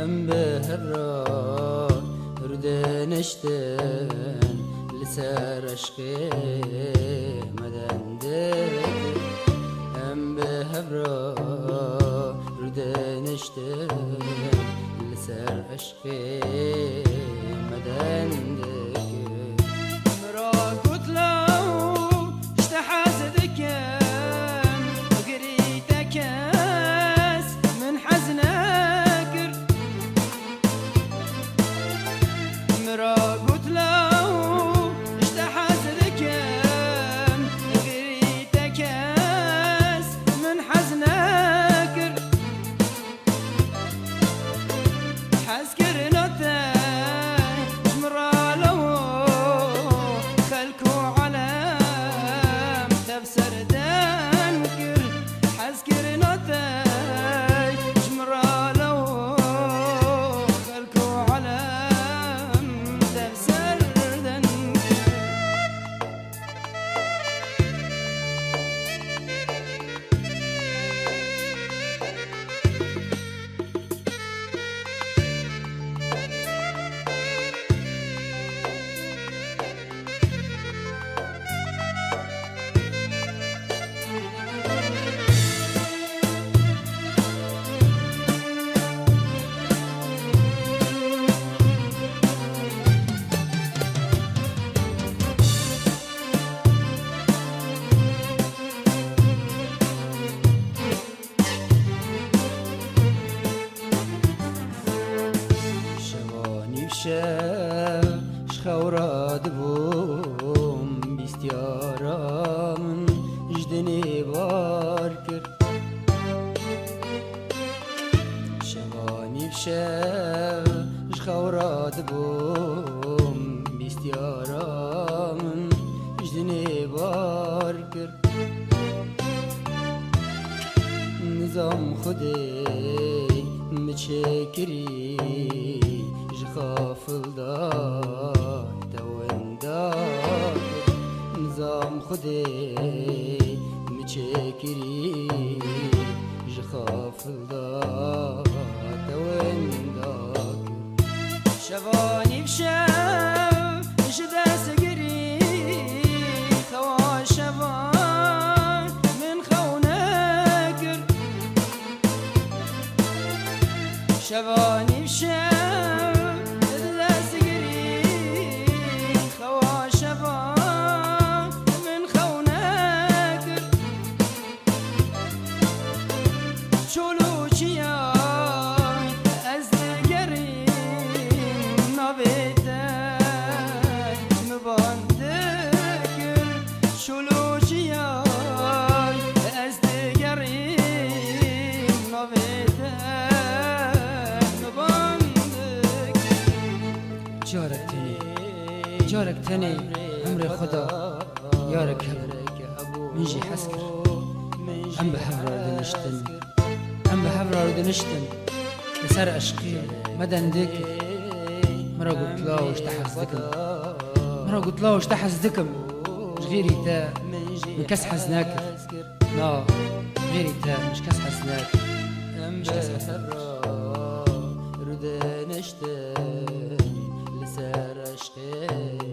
ام بهرا ردنشتن لسر عشقي مدندك ام بهرا ردنشتن لسر عشقي مدندك مرا قلت له اشتحازدك وقريتك من حزنك مرا قلت له اشتحازدك وقريتك من حزنك حسكر نوتك مرا له خلكو على تبسر دنكر حسكر نوتك مرا له خلكو على تبسر دنكر شخوراد بوم بیستیارامن جدنی بار کرد شوانی بشه شخوراد بوم بیستیارامن جدنی بار کرد نظام خودی مچکری خافل دار دوين دار نظام خدي متشكري جخافل دار دوين دار شفاني بشاف جدا سقري خوا شفان من خوناكر شفاني بشاف جارك تاني عمري خدا يارك منجي حسكر عم بحفرة ردنشتن عم بحفرة ردنشتن لسر عشقي مدن ديك مرة قلت له وش تحس دكم مرة قلت له وش تحس دكم غيري تا من كس حزناك لا غيري تا مش كس حزناك مش كس حزناك ردنشتن لسر عشقي